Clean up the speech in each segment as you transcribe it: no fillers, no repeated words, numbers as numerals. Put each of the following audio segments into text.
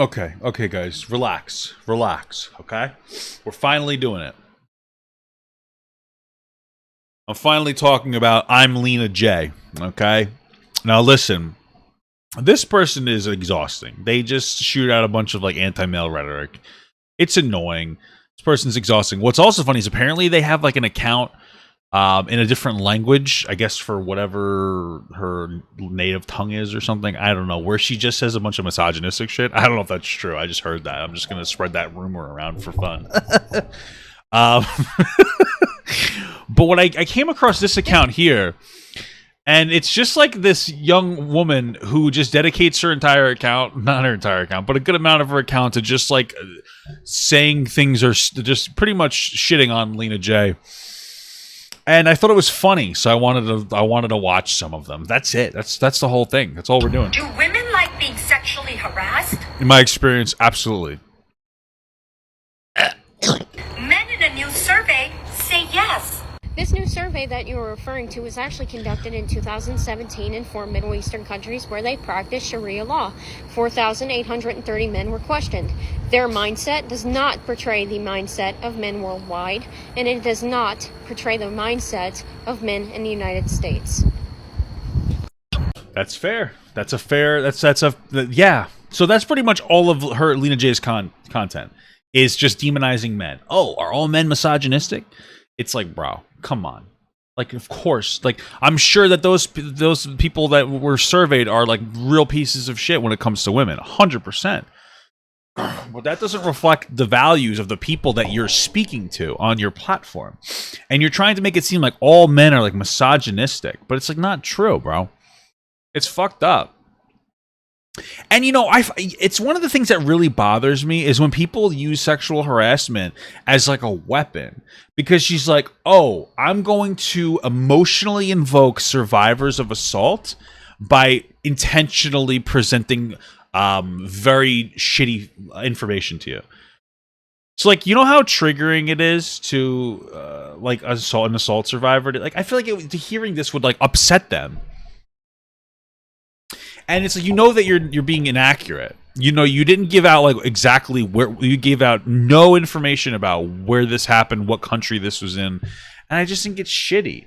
Okay, guys, relax, okay? We're finally doing it. I'm finally talking about I'm Lena J, okay? Now listen, this person is exhausting. They just shoot out a bunch of, like, anti-male rhetoric. It's annoying. This person's exhausting. What's also funny is apparently they have, like, an account in a different language, I guess for whatever her native tongue is or something. I don't know, where she just says a bunch of misogynistic shit. I don't know if that's true. I just heard that. I'm just going to spread that rumor around for fun. um, but what I came across this account here, and it's just like this young woman who just dedicates her entire account, not her entire account, but a good amount of her account to just like saying things or just pretty much shitting on Lena J. And I thought it was funny, so I wanted to watch some of them. That's it. That's the whole thing. That's all we're doing. Do women like being sexually harassed? In my experience, absolutely. Men in a new survey say yes. This new survey that you were referring to was actually conducted in 2017 in 4 Middle Eastern countries where they practice Sharia law. 4,830 men were questioned. Their mindset does not portray the mindset of men worldwide, and it does not portray the mindset of men in the United States. That's fair. Yeah. So that's pretty much all of her Lena J's content is just demonizing men. Oh, are all men misogynistic? It's like, bro, come on. Like, of course, like, I'm sure that those people that were surveyed are like real pieces of shit when it comes to women, 100%. But that doesn't reflect the values of the people that you're speaking to on your platform. And you're trying to make it seem like all men are like misogynistic, but it's like not true, bro. It's fucked up. And you know, it's one of the things that really bothers me is when people use sexual harassment as like a weapon, because she's like, oh, I'm going to emotionally invoke survivors of assault by intentionally presenting very shitty information to you. So, like, you know how triggering it is to like an assault survivor? Like, I feel like hearing this would like upset them. And it's like, you know that you're being inaccurate. You know, you didn't give out like exactly where, you gave out no information about where this happened, what country this was in, and I just think it's shitty.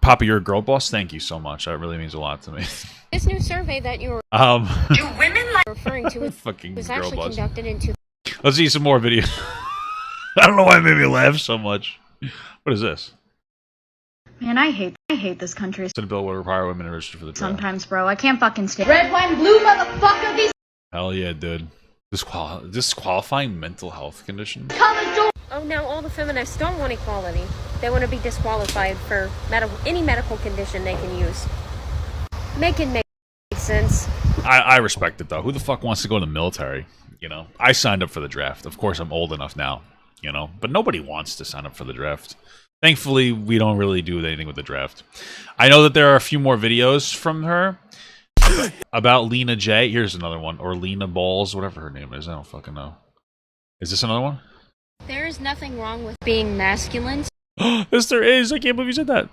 Papa, you're a girl boss. Thank you so much. That really means a lot to me. This new survey that you were Do women like referring to fucking was girl actually boss. conducted in Let's see some more videos. I don't know why it made me laugh so much. What is this? Man, I hate this country. Senate bill would require women to register for the trial. Sometimes, bro. I can't fucking stand red, white, and blue, motherfucker. These Hell yeah, dude. Disqualifying mental health conditions. colors don't. Oh, now all the feminists don't want equality. They want to be disqualified for any medical condition they can use. Make sense. I respect it, though. Who the fuck wants to go in the military? You know, I signed up for the draft. Of course, I'm old enough now, you know, but nobody wants to sign up for the draft. Thankfully, we don't really do anything with the draft. I know that there are a few more videos from her about Lena J. Here's another one. Or Lena Balls, whatever her name is. I don't fucking know. Is this another one? There is nothing wrong with being masculine. Yes, there is. I can't believe you said that.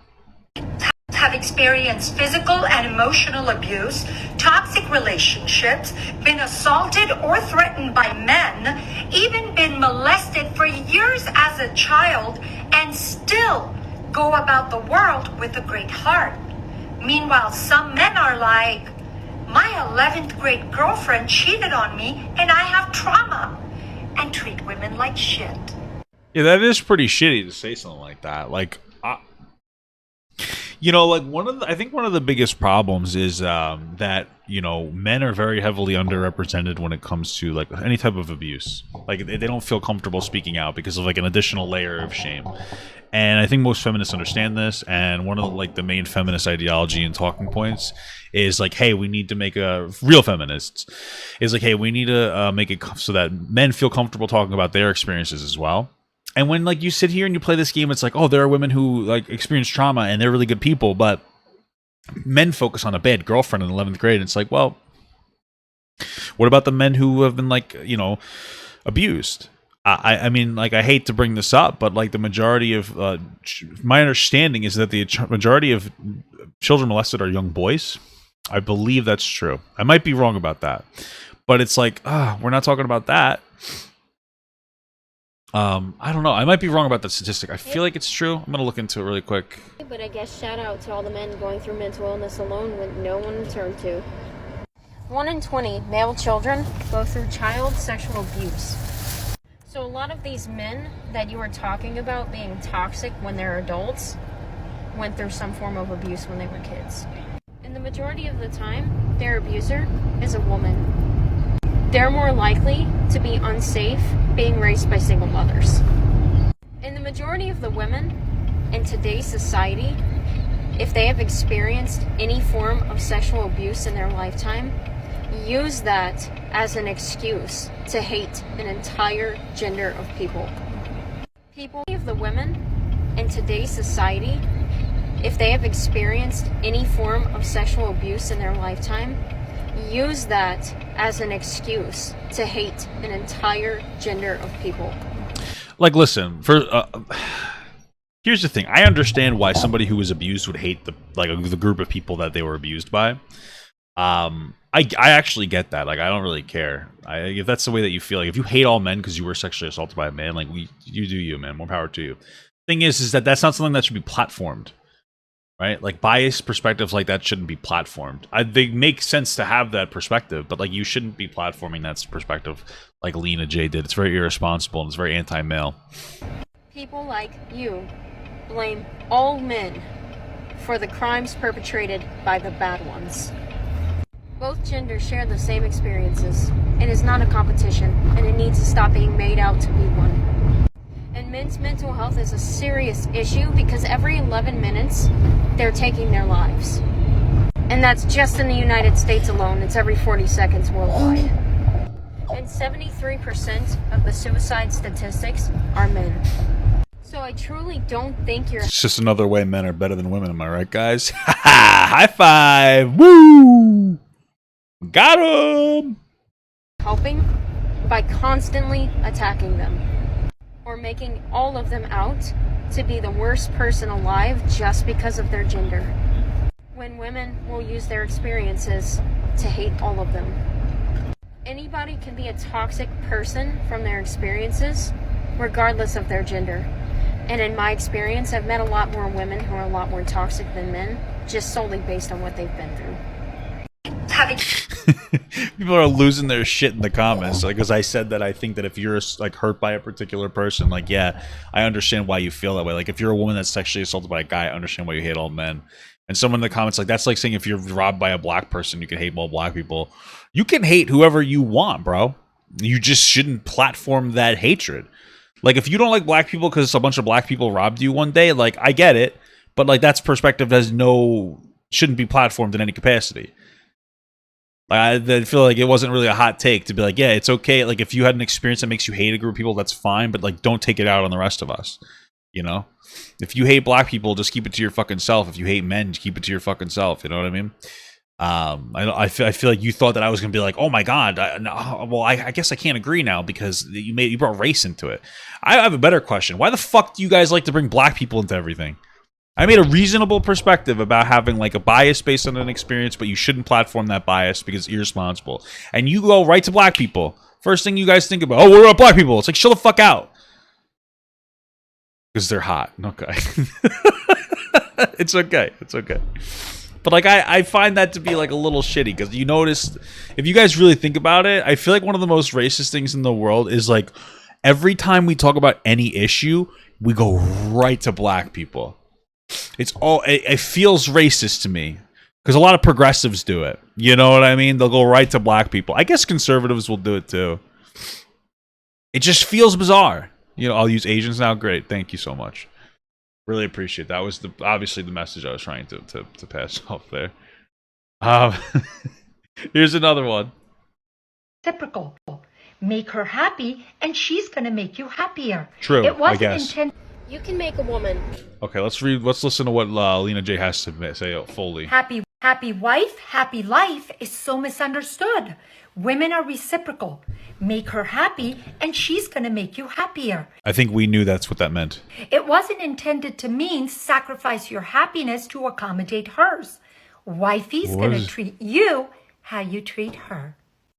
have experienced physical and emotional abuse, toxic relationships, been assaulted or threatened by men, even been molested for years as a child, and still go about the world with a great heart. Meanwhile, some men are like, my 11th grade girlfriend cheated on me and I have trauma, and treat women like shit. Yeah, that is pretty shitty to say something like that. Like, you know, like I think one of the biggest problems is that, you know, men are very heavily underrepresented when it comes to like any type of abuse. Like they don't feel comfortable speaking out because of like an additional layer of shame. And I think most feminists understand this. And one of the main feminist ideology and talking points is like, hey, we need to make real feminists is like, hey, we need to make it so that men feel comfortable talking about their experiences as well. And when like you sit here and you play this game, it's like, oh, there are women who like experience trauma and they're really good people, but men focus on a bad girlfriend in 11th grade. And it's like, well, what about the men who have been like, you know, abused? I mean, like, I hate to bring this up, but like the majority of my understanding is that the majority of children molested are young boys. I believe that's true. I might be wrong about that, but it's like, we're not talking about that. I don't know. I might be wrong about that statistic. I feel like it's true. I'm gonna look into it really quick. But I guess shout out to all the men going through mental illness alone with no one to turn to. 1 in 20 male children go through child sexual abuse. So a lot of these men that you were talking about being toxic when they're adults went through some form of abuse when they were kids. And the majority of the time, their abuser is a woman. They're more likely to be unsafe being raised by single mothers. And the majority of the women in today's society, if they have experienced any form of sexual abuse in their lifetime, use that as an excuse to hate an entire gender of people. People of the women in today's society, if they have experienced any form of sexual abuse in their lifetime, use that as an excuse to hate an entire gender of people. Like, listen, here's the thing. I understand why somebody who was abused would hate the group of people that they were abused by. I actually get that. Like, I don't really care. If that's the way that you feel, like if you hate all men because you were sexually assaulted by a man, like you do you, man. More power to you. Thing is that that's not something that should be platformed, right? Like biased perspectives like that shouldn't be platformed. They make sense to have that perspective, but like you shouldn't be platforming that perspective like Lena J did. It's very irresponsible and it's very anti-male. People like you blame all men for the crimes perpetrated by the bad ones. Both genders share the same experiences. It is not a competition, and it needs to stop being made out to be one. And men's mental health is a serious issue because every 11 minutes, they're taking their lives. And that's just in the United States alone. It's every 40 seconds worldwide. And 73% of the suicide statistics are men. So I truly don't think you're... It's just another way men are better than women, am I right, guys? High five! Woo! Got him! Helping by constantly attacking them. Or making all of them out to be the worst person alive just because of their gender. When women will use their experiences to hate all of them. Anybody can be a toxic person from their experiences, regardless of their gender. And in my experience, I've met a lot more women who are a lot more toxic than men, just solely based on what they've been through. People are losing their shit in the comments, like, because I said that I think that if you're like hurt by a particular person, like, yeah, I understand why you feel that way. Like, if you're a woman that's sexually assaulted by a guy, I understand why you hate all men. And someone in the comments, like, that's like saying if you're robbed by a black person, you can hate all black people. You can hate whoever you want, bro. You just shouldn't platform that hatred. Like, if you don't like black people because a bunch of black people robbed you one day, like, I get it, but like that's perspective shouldn't be platformed in any capacity. Like, I feel like it wasn't really a hot take to be like, yeah, it's okay. Like, if you had an experience that makes you hate a group of people, that's fine. But like, don't take it out on the rest of us. You know, if you hate black people, just keep it to your fucking self. If you hate men, keep it to your fucking self. You know what I mean? I feel like you thought that I was gonna be like, oh my god. I guess I can't agree now because you brought race into it. I have a better question. Why the fuck do you guys like to bring black people into everything? I made a reasonable perspective about having like a bias based on an experience, but you shouldn't platform that bias because it's irresponsible. And you go right to black people. First thing you guys think about, oh, what about black people? It's like, chill the fuck out. Because they're hot. Okay. It's okay. It's okay. But like, I find that to be like a little shitty because you notice, if you guys really think about it, I feel like one of the most racist things in the world is like every time we talk about any issue, we go right to black people. It feels racist to me because a lot of progressives do it. You know what I mean? They'll go right to black people. I guess conservatives will do it too. It just feels bizarre. You know, I'll use Asians now. Great. Thank you so much. Really appreciate that. Was obviously the message I was trying to pass off there. Here's another one. Reciprocal. Make her happy and she's going to make you happier. True, It wasn't I guess. intended. You can make a woman. Okay, let's listen to what Lena J has to say fully. Happy wife, happy life is so misunderstood. Women are reciprocal. Make her happy and she's going to make you happier. I think we knew that's what that meant. It wasn't intended to mean sacrifice your happiness to accommodate hers. Wifey's What gonna is- treat you how you treat her.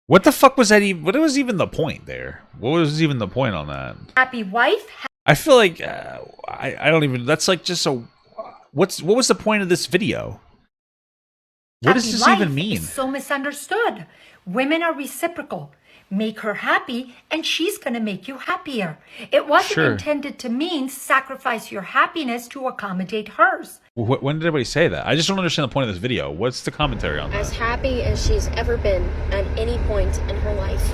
What the fuck was that even? What was even the point there? What was even the point on that? Happy wife, I feel like I don't even. That's like just a. What was the point of this video? What does happy this life even mean? is so misunderstood. Women are reciprocal. Make her happy, and she's going to make you happier. It wasn't Sure. intended to mean sacrifice your happiness to accommodate hers. When did everybody say that? I just don't understand the point of this video. What's the commentary on As that? happy as she's ever been at any point in her life.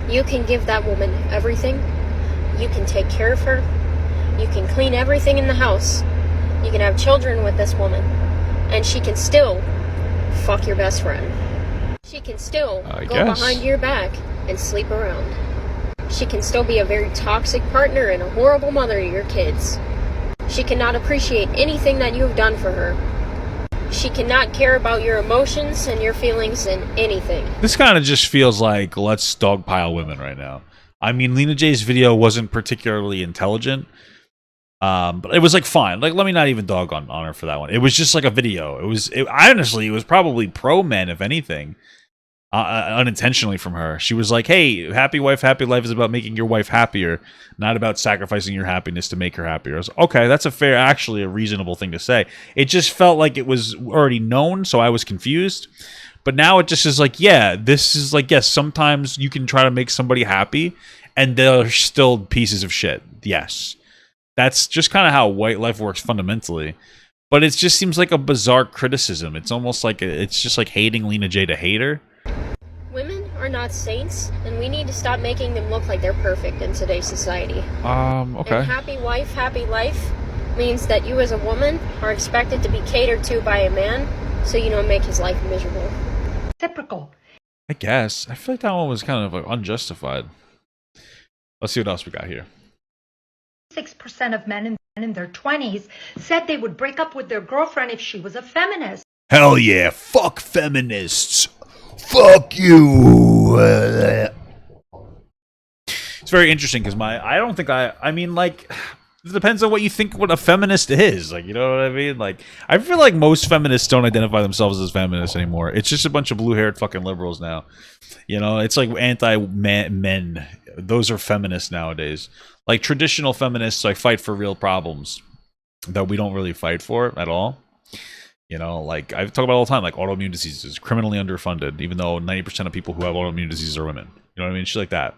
You can give that woman everything. You can take care of her. You can clean everything in the house. You can have children with this woman. And she can still fuck your best friend. She can still I go guess. behind your back and sleep around. She can still be a very toxic partner and a horrible mother to your kids. She cannot appreciate anything that you have done for her. She cannot care about your emotions and your feelings and anything. This kind of just feels like let's dogpile women right now. I mean, Lena J's video wasn't particularly intelligent, but it was like fine. Like, let me not even dog on her for that one. It was just like a video. Honestly, it was probably pro men, if anything. Unintentionally from her. She was like, hey, happy wife, happy life is about making your wife happier, not about sacrificing your happiness to make her happier. I was, okay, that's actually a reasonable thing to say. It just felt like it was already known, so I was confused. But now it just is like, yeah, this is like, yes, sometimes you can try to make somebody happy, and they're still pieces of shit. Yes. That's just kind of how white life works fundamentally. But it just seems like a bizarre criticism. It's almost like, it's just like hating Lena J to hate her. Women are not saints, and we need to stop making them look like they're perfect in today's society. Okay. And happy wife, happy life means that you as a woman are expected to be catered to by a man, so you don't make his life miserable. Reciprocal. I guess. I feel like that one was kind of like unjustified. Let's see what else we got here. 6% of men in their 20s said they would break up with their girlfriend if she was a feminist. Hell yeah, fuck feminists. Fuck you. It's very interesting because I mean, like, it depends on what you think what a feminist is. Like, you know what I mean? Like, I feel like most feminists don't identify themselves as feminists anymore. It's just a bunch of blue-haired fucking liberals now. You know, it's like anti-men. Those are feminists nowadays. Like, traditional feminists, like, fight for real problems that we don't really fight for at all. You know, like, I talk about all the time, like, autoimmune diseases, criminally underfunded, even though 90% of people who have autoimmune diseases are women. You know what I mean? Shit like that.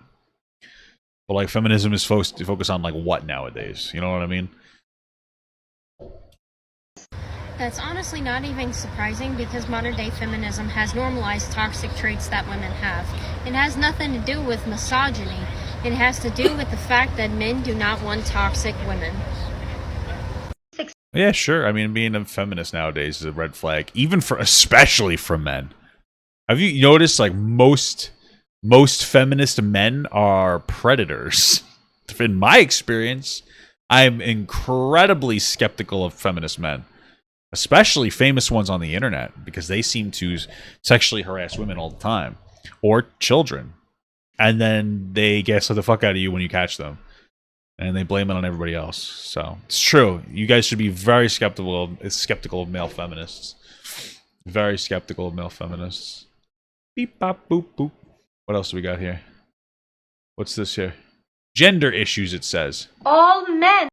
But, like, feminism is supposed to focus on, like, what nowadays? You know what I mean? That's honestly not even surprising because modern day feminism has normalized toxic traits that women have. It has nothing to do with misogyny. It has to do with the fact that men do not want toxic women. Yeah, sure. I mean, being a feminist nowadays is a red flag, especially for men. Have you noticed, like, most feminist men are predators? In my experience, I'm incredibly skeptical of feminist men, especially famous ones on the internet, because they seem to sexually harass women all the time, or children, and then they gaslight the fuck out of you when you catch them. And they blame it on everybody else. So it's true. You guys should be very skeptical of male feminists. Very skeptical of male feminists. Beep bop boop boop. What else do we got here? What's this here? Gender issues, it says. All men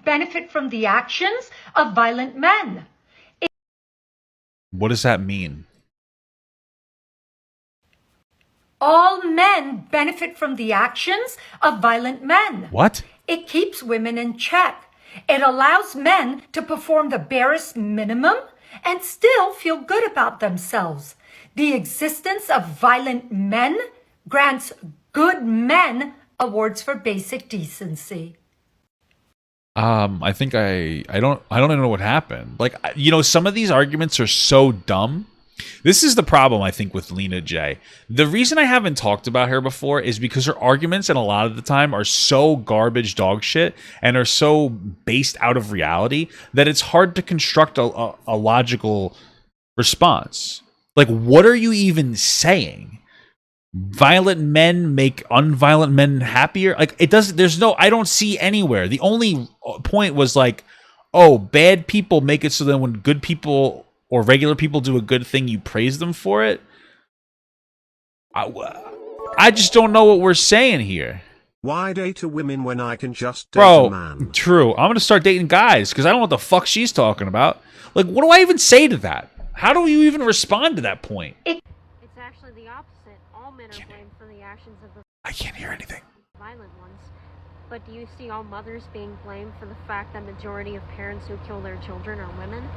benefit from the actions of violent men. What does that mean? All men benefit from the actions of violent men. What? It keeps women in check. It allows men to perform the barest minimum and still feel good about themselves. The existence of violent men grants good men awards for basic decency. I think I don't even know what happened. Like, you know, some of these arguments are so dumb. This is the problem, I think, with Lena J. The reason I haven't talked about her before is because her arguments, and a lot of the time, are so garbage dog shit and are so based out of reality that it's hard to construct a logical response. Like, what are you even saying? Violent men make unviolent men happier? Like, it doesn't, I don't see anywhere. The only point was like, oh, bad people make it so that when good people or regular people do a good thing, you praise them for it. I just don't know what we're saying here. Why date a woman when I can just date a man? Bro, true. I'm gonna start dating guys because I don't know what the fuck she's talking about. Like, what do I even say to that? How do you even respond to that point? It's actually the opposite. All men are blamed for the actions of the I can't hear anything. violent ones. But do you see all mothers being blamed for the fact that majority of parents who kill their children are women?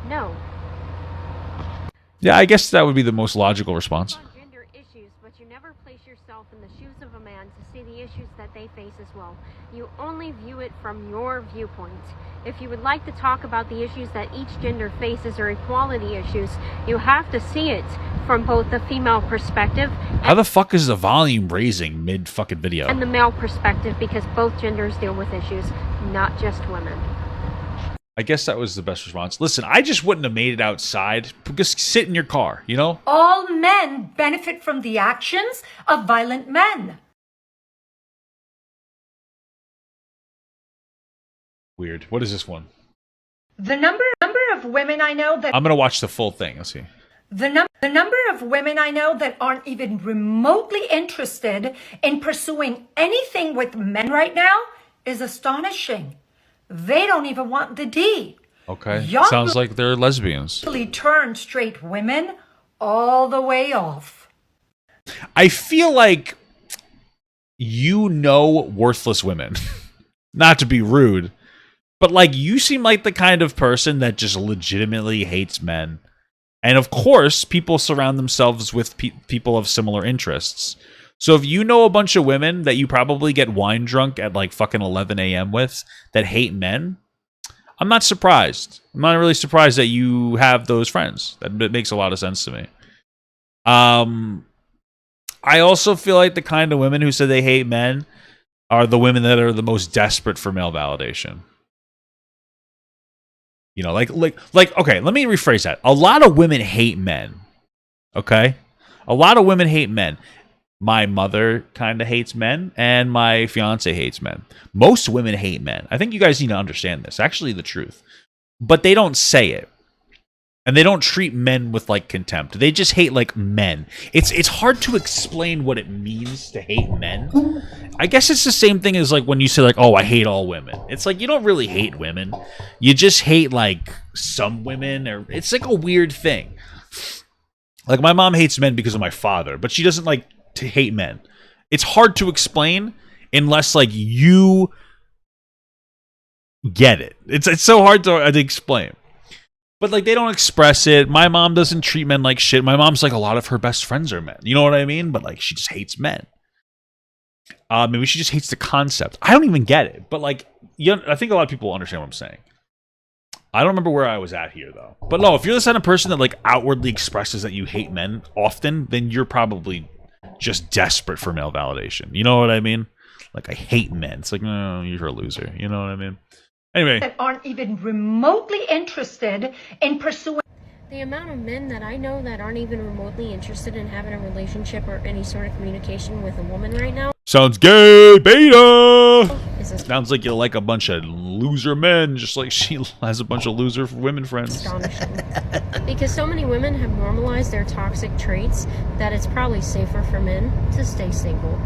No. Yeah, I guess that would be the most logical response. On gender issues, but you never place yourself in the shoes of a man to see the issues that they face as well. You only view it from your viewpoint. If you would like to talk about the issues that each gender faces or equality issues, you have to see it from both the female perspective How the fuck is the volume raising mid fucking video? and the male perspective, because both genders deal with issues, not just women. I guess that was the best response. Listen, I just wouldn't have made it outside. Just sit in your car, you know? All men benefit from the actions of violent men. Weird. What is this one? The number of women I know that I'm gonna watch the full thing. Let's see. the number of women I know that aren't even remotely interested in pursuing anything with men right now is astonishing. They don't even want the D. Okay. Young Sounds like they're lesbians. Turn straight women all the way off. I feel like you know worthless women. Not to be rude, but like you seem like the kind of person that just legitimately hates men. And of course, people surround themselves with people of similar interests. So if you know a bunch of women that you probably get wine drunk at like fucking 11 a.m. with that hate men, I'm not surprised. I'm not really surprised that you have those friends. That makes a lot of sense to me. I also feel like the kind of women who say they hate men are the women that are the most desperate for male validation. You know, like, okay, let me rephrase that. A lot of women hate men. Okay? A lot of women hate men. My mother kind of hates men, and my fiance hates men. Most women hate men. I think you guys need to understand this. Actually, the truth. But they don't say it. And they don't treat men with, like, contempt. They just hate, like, men. It's hard to explain what it means to hate men. I guess it's the same thing as, like, when you say, like, oh, I hate all women. It's like, you don't really hate women. You just hate, like, some women. Or it's, like, a weird thing. Like, my mom hates men because of my father. But she doesn't, like, to hate men. It's hard to explain unless, like, you get it. It's so hard to explain. But, like, they don't express it. My mom doesn't treat men like shit. My mom's like, a lot of her best friends are men. You know what I mean? But, like, she just hates men. Maybe she just hates the concept. I don't even get it. But, like, I think a lot of people understand what I'm saying. I don't remember where I was at here, though. But, no, if you're the kind of person that, like, outwardly expresses that you hate men often, then you're probably just desperate for male validation. You know what I mean? Like, I hate men. It's like, no, you're a loser. You know what I mean? Anyway. That aren't even remotely interested in pursuing. The amount of men that I know that aren't even remotely interested in having a relationship or any sort of communication with a woman right now. Sounds gay, beta! Is Sounds like you like a bunch of loser men, just like she has a bunch of loser women friends. astonishing. Because so many women have normalized their toxic traits that it's probably safer for men to stay single.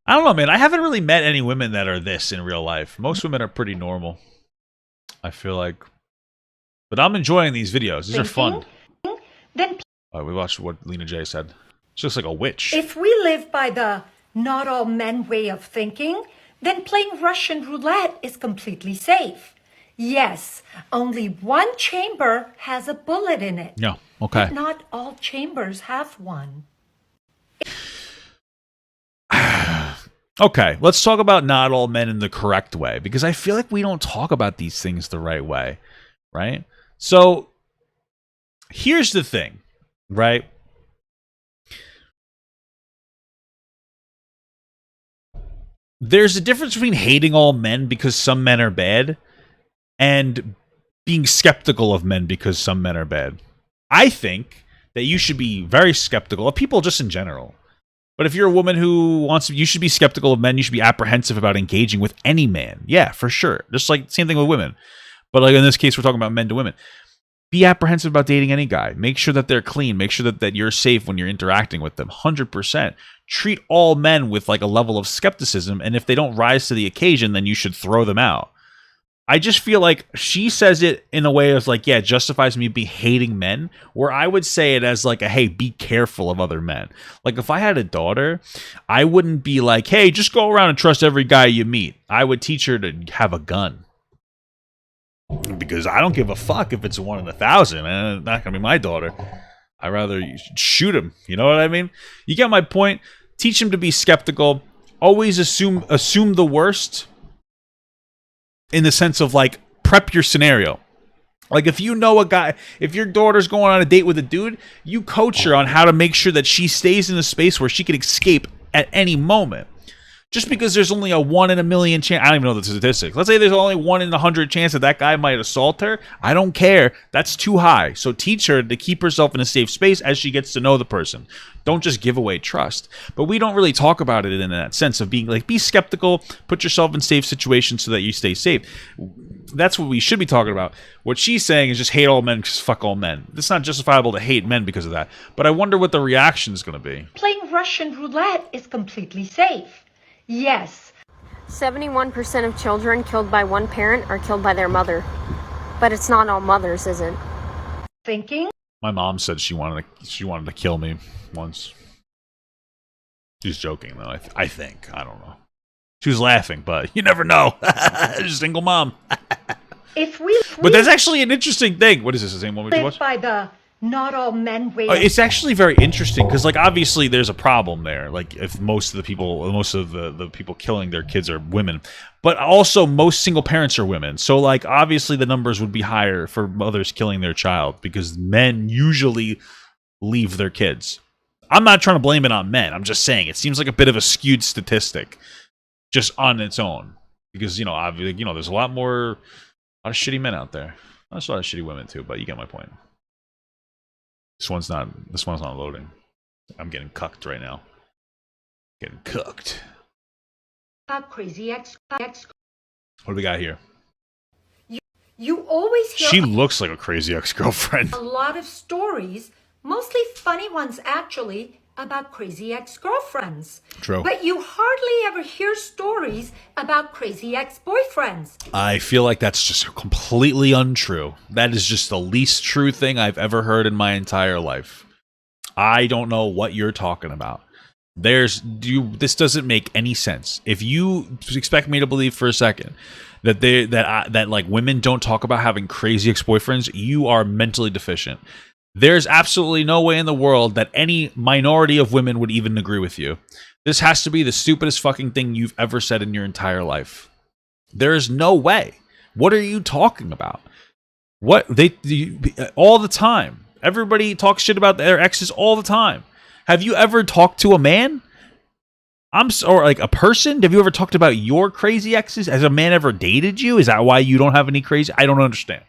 I don't know, man. I haven't really met any women that are this in real life. Most women are pretty normal, I feel like. But I'm enjoying these videos. These are fun. Then We watched what Lena J said. She's just like a witch. if we live by the not all men way of thinking, then playing Russian roulette is completely safe. Yes, only one chamber has a bullet in it. Yeah, okay. But not all chambers have one. Okay, let's talk about not all men in the correct way, because I feel like we don't talk about these things the right way, right? So, here's the thing, right? There's a difference between hating all men because some men are bad and being skeptical of men because some men are bad. I think that you should be very skeptical of people just in general. But if you're a woman who wants to, you should be skeptical of men. You should be apprehensive about engaging with any man. Yeah, for sure. Just like same thing with women. But like in this case, we're talking about men to women. Be apprehensive about dating any guy. Make sure that they're clean. Make sure that you're safe when you're interacting with them. 100%. Treat all men with like a level of skepticism, and if they don't rise to the occasion, then you should throw them out. I just feel like she says it in a way of like, yeah, it justifies me be hating men, where I would say it as like a, hey, be careful of other men. Like if I had a daughter, I wouldn't be like, hey, just go around and trust every guy you meet. I would teach her to have a gun. Because I don't give a fuck if it's 1 in 1,000, man. It's not gonna be my daughter. I'd rather shoot him. You know what I mean? You get my point? Teach him to be skeptical. Always assume the worst. In the sense of like prep your scenario. Like if you know a guy, if your daughter's going on a date with a dude, you coach her on how to make sure that she stays in a space where she can escape at any moment. Just because there's only a 1 in a million chance, I don't even know the statistics. Let's say there's only 1 in 100 chance that guy might assault her. I don't care. That's too high. So teach her to keep herself in a safe space as she gets to know the person. Don't just give away trust. But we don't really talk about it in that sense of being like, be skeptical, put yourself in safe situations so that you stay safe. That's what we should be talking about. What she's saying is just hate all men because fuck all men. It's not justifiable to hate men because of that. But I wonder what the reaction is going to be. Playing Russian roulette is completely safe. Yes. 71% of children killed by one parent are killed by their mother. But it's not all mothers, is it? Thinking? My mom said she wanted to kill me once. She's joking though. I think. I don't know. She was laughing, but you never know. Single mom. But that's actually an interesting thing. What is this? The same one we watched? By the not all men way. It's actually very interesting because, like, obviously there's a problem there. Like, if most of the people killing their kids are women, but also most single parents are women. So, like, obviously the numbers would be higher for mothers killing their child because men usually leave their kids. I'm not trying to blame it on men. I'm just saying it seems like a bit of a skewed statistic, just on its own. Because obviously, there's a lot of shitty men out there. There's a lot of shitty women too, but you get my point. This one's not loading. I'm getting cucked right now. Getting cooked. Crazy ex. What do we got here? You always hear. She looks like a crazy ex-girlfriend. A lot of stories, mostly funny ones actually, about crazy ex-girlfriends. True. But you hardly ever hear stories about crazy ex-boyfriends. I feel like that's just completely untrue. That is just the least true thing I've ever heard in my entire life. I don't know what you're talking about. This doesn't make any sense. If you expect me to believe for a second that like women don't talk about having crazy ex-boyfriends, you are mentally deficient. There's absolutely no way in the world that any minority of women would even agree with you. This has to be the stupidest fucking thing you've ever said in your entire life. There is no way. What are you talking about? All the time. Everybody talks shit about their exes all the time. Have you ever talked to a man? Or like a person? Have you ever talked about your crazy exes? Has a man ever dated you? Is that why you don't have any crazy? I don't understand.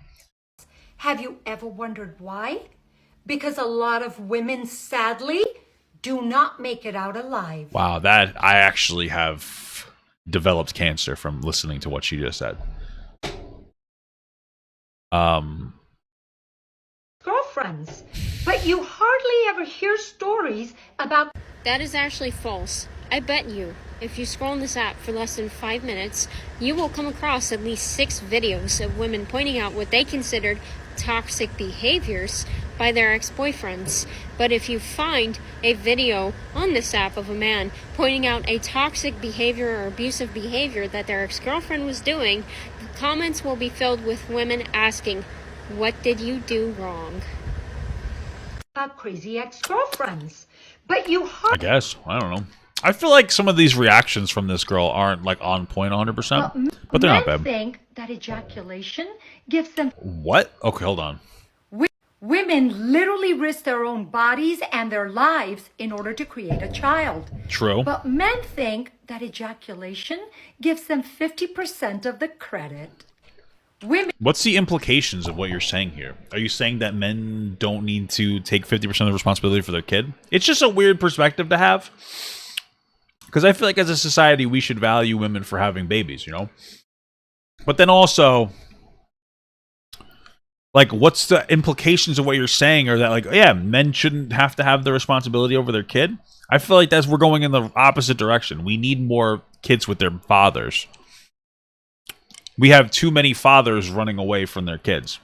Have you ever wondered why? Because a lot of women, sadly, do not make it out alive. Wow, that I actually have developed cancer from listening to what she just said. Girlfriends. But you hardly ever hear stories about... That is actually false. I bet you, if you scroll on this app for less than 5 minutes, you will come across at least 6 videos of women pointing out what they considered toxic behaviors by their ex-boyfriends. But if you find a video on this app of a man pointing out a toxic behavior or abusive behavior that their ex-girlfriend was doing, the comments will be filled with women asking, "What did you do wrong?" About crazy ex-girlfriends. But you I guess. I don't know. I feel like some of these reactions from this girl aren't like on point 100%, but they're not bad. Men think that ejaculation gives them... What? Okay, hold on. Women literally risk their own bodies and their lives in order to create a child. True. But men think that ejaculation gives them 50% of the credit. Women... What's the implications of what you're saying here? Are you saying that men don't need to take 50% of the responsibility for their kid? It's just a weird perspective to have. Because I feel like as a society, we should value women for having babies, But then also, Like, what's the implications of what you're saying? Or that, like, yeah, men shouldn't have to have the responsibility over their kid? I feel like we're going in the opposite direction. We need more kids with their fathers. We have too many fathers running away from their kids.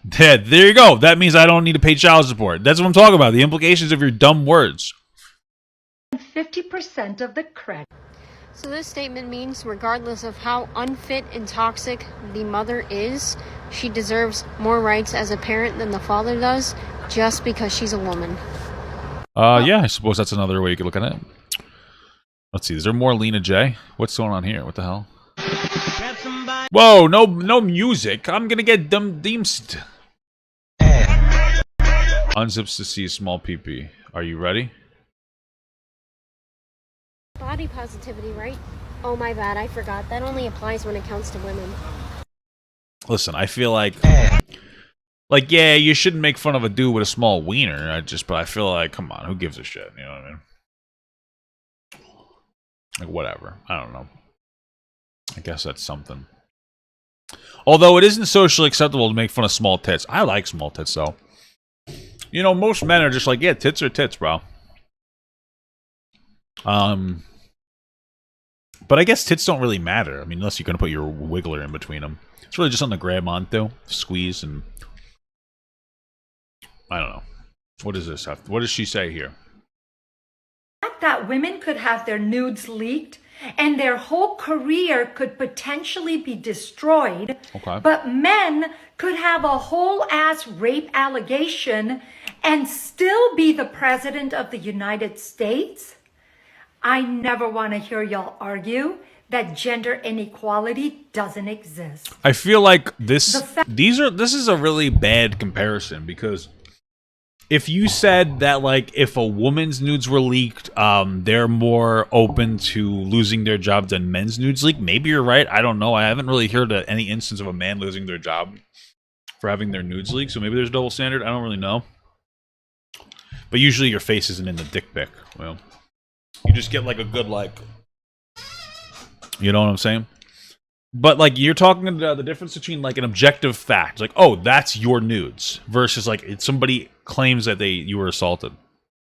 There you go. That means I don't need to pay child support. That's what I'm talking about. The implications of your dumb words. 50% of the credit. So this statement means regardless of how unfit and toxic the mother is, she deserves more rights as a parent than the father does just because she's a woman. Yeah, I suppose that's another way you could look at it. Let's see. Is there more Lena J? What's going on here? What the hell? Whoa, no music. I'm gonna get deemst. Unzips to see a small pee-pee. Are you ready? Body positivity, right? Oh, my bad. I forgot. That only applies when it comes to women. Listen, I feel like, yeah, you shouldn't make fun of a dude with a small wiener. But I feel like, come on, who gives a shit? You know what I mean? Like, whatever. I don't know. I guess that's something. Although it isn't socially acceptable to make fun of small tits. I like small tits, though. You know, most men are just like, yeah, tits are tits, bro. But I guess tits don't really matter. I mean, unless you're going to put your wiggler in between them. It's really just something to grab onto, squeeze, and... I don't know. What does this have? What does she say here? That women could have their nudes leaked and their whole career could potentially be destroyed. Okay. But men could have a whole ass rape allegation and still be the president of the United States. I never want to hear y'all argue that gender inequality doesn't exist. I feel like this is a really bad comparison, because if you said that, like, if a woman's nudes were leaked, they're more open to losing their job than men's nudes leaked, maybe you're right. I don't know. I haven't really heard of any instance of a man losing their job for having their nudes leaked, so maybe there's a double standard. I don't really know. But usually your face isn't in the dick pic. Well, you just get, like, a good, like... You know what I'm saying? But, like, you're talking about the difference between, like, an objective fact. Like, oh, that's your nudes. Versus, like, somebody claims that you were assaulted.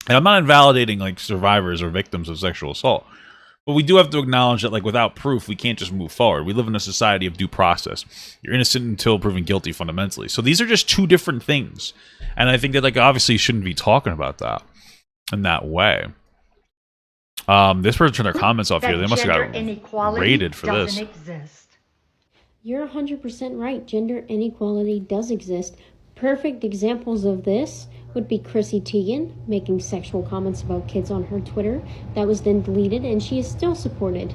And I'm not invalidating, like, survivors or victims of sexual assault. But we do have to acknowledge that, like, without proof, we can't just move forward. We live in a society of due process. You're innocent until proven guilty, fundamentally. So these are just two different things. And I think that, like, obviously you shouldn't be talking about that in that way. This person turned their comments off here. They must have got rated for this. Exist. You're 100% right. Gender inequality does exist. Perfect examples of this would be Chrissy Teigen making sexual comments about kids on her Twitter. That was then deleted, and she is still supported.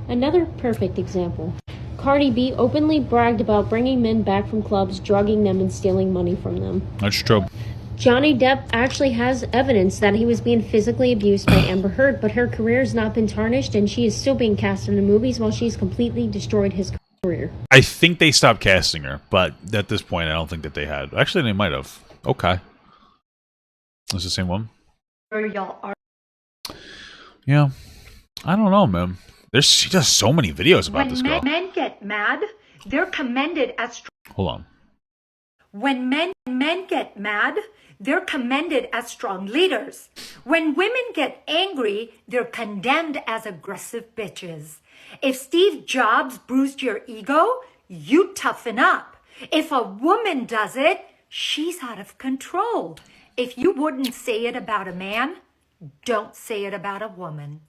Another perfect example. Cardi B openly bragged about bringing men back from clubs, drugging them, and stealing money from them. That's true. Johnny Depp actually has evidence that he was being physically abused by Amber Heard, but her career has not been tarnished, and she is still being cast in the movies while she's completely destroyed his career. I think they stopped casting her, but at this point, I don't think that they had. Actually, they might have. Okay. Is the same one? Yeah. I don't know, man. She does so many videos about this girl. When men get mad, they're commended as... Hold on. When men get mad, they're commended as strong leaders. When women get angry, they're condemned as aggressive bitches. If Steve Jobs bruised your ego, you toughen up. If a woman does it, she's out of control. If you wouldn't say it about a man, don't say it about a woman.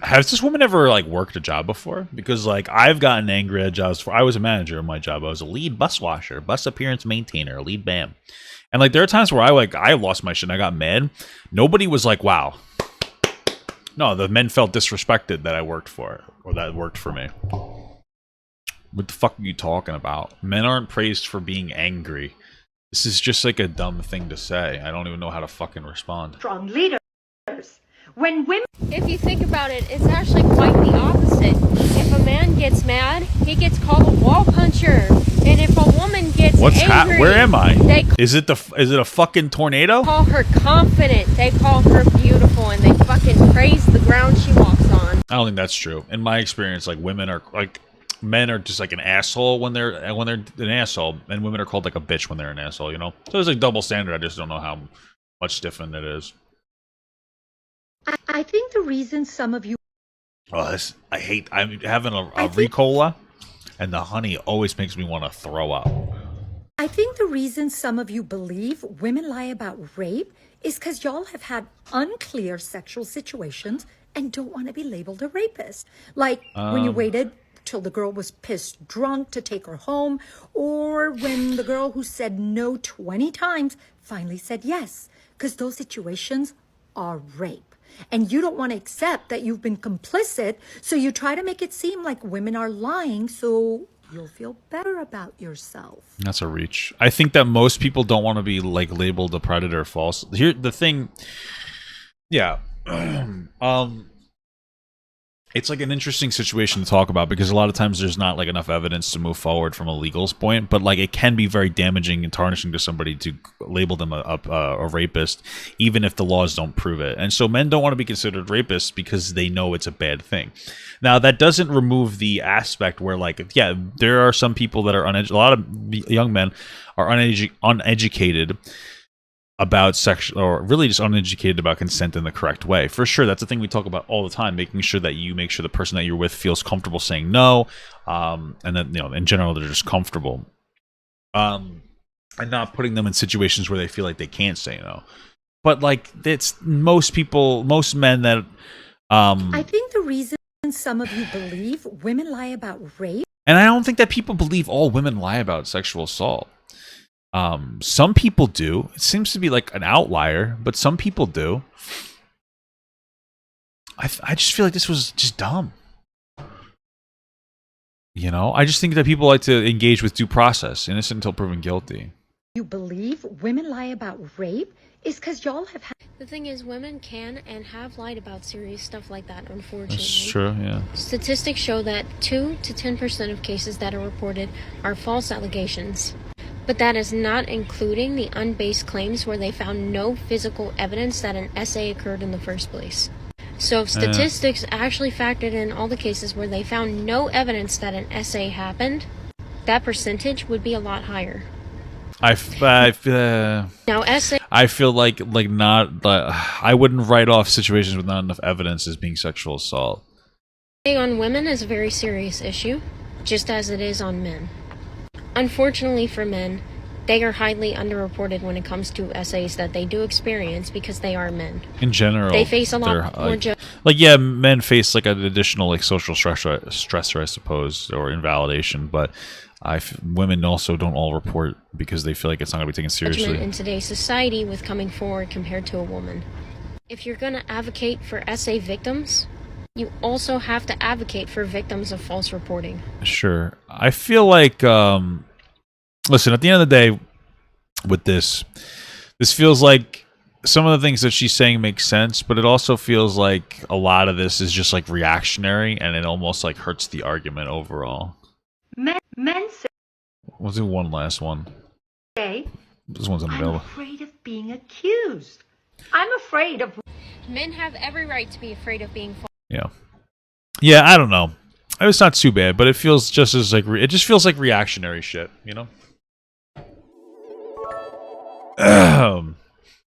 Has this woman ever, like, worked a job before? Because, like, I've gotten angry at jobs before. I was a manager in my job. I was a lead bus washer, bus appearance maintainer, lead BAM. And, like, there are times where I lost my shit and I got mad. Nobody was like, wow. No, the men felt disrespected that I worked for, or that worked for me. What the fuck are you talking about? Men aren't praised for being angry. This is just, like, a dumb thing to say. I don't even know how to fucking respond. Strong leaders. When women... If you think about it, it's actually quite the opposite. If a man gets mad, he gets called a wall puncher. And if a woman gets angry... Where am I? Is it a fucking tornado? They call her confident. They call her beautiful. And they fucking praise the ground she walks on. I don't think that's true. In my experience, like, women are, like... men are just like an asshole when they're an asshole, and women are called like a bitch when they're an asshole. You know, so there's like double standard. I just don't know how much different it is. I think the reason some of you... Oh, I'm having a Ricola, and the honey always makes me want to throw up. I think the reason some of you believe women lie about rape is because y'all have had unclear sexual situations and don't want to be labeled a rapist. Like when you waited till the girl was pissed drunk to take her home, or when the girl who said no 20 times finally said yes, because those situations are rape. And you don't want to accept that you've been complicit, so you try to make it seem like women are lying so you'll feel better about yourself. That's a reach. I think that most people don't want to be like labeled a predator or false. Here, the thing, yeah, it's like an interesting situation to talk about because a lot of times there's not like enough evidence to move forward from a legal point, but like it can be very damaging and tarnishing to somebody to label them a rapist, even if the laws don't prove it. And so men don't want to be considered rapists because they know it's a bad thing. Now that doesn't remove the aspect where like, yeah, there are some people that are a lot of young men are uneducated about sexual, or really just uneducated about consent in the correct way. For sure, that's the thing we talk about all the time, making sure that you make sure the person that you're with feels comfortable saying no, and then, you know, in general, they're just comfortable, and not putting them in situations where they feel like they can't say no. But like, it's most men that, I think the reason some of you believe women lie about rape, and I don't think that people believe all women lie about sexual assault. Some people do. It seems to be like an outlier, but some people do. I just feel like this was just dumb. You know, I just think that people like to engage with due process, innocent until proven guilty. you believe women lie about rape is because y'all have had... The thing is, women can and have lied about serious stuff like that, unfortunately. That's true, yeah. Statistics show that 2 to 10% of cases that are reported are false allegations. But that is not including the unbased claims where they found no physical evidence that an essay occurred in the first place. So if statistics actually factored in all the cases where they found no evidence that an essay happened, that percentage would be a lot higher. I feel like not. I wouldn't write off situations with not enough evidence as being sexual assault. On women is a very serious issue, just as it is on men. Unfortunately for men, they are highly underreported when it comes to essays that they do experience because they are men. In general, they face a lot more. Yeah, men face like an additional like social stressor, I suppose, or invalidation. But women also don't all report because they feel like it's not going to be taken seriously in today's society with coming forward compared to a woman. If you're going to advocate for essay victims, you also have to advocate for victims of false reporting. Sure. I feel like, listen, at the end of the day, with this feels like some of the things that she's saying make sense, but it also feels like a lot of this is just like reactionary, and it almost like hurts the argument overall. Men say... We'll do one last one. This one's unavailable. I'm afraid of being accused. I'm afraid of... Men have every right to be afraid of being false. Yeah, I don't know. It's not too bad, but it feels just as like it just feels like reactionary shit, you know?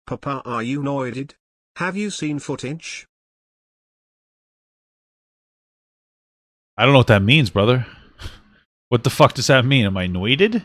Papa, are you noided? Have you seen footage? I don't know what that means, brother. What the fuck does that mean? Am I noided?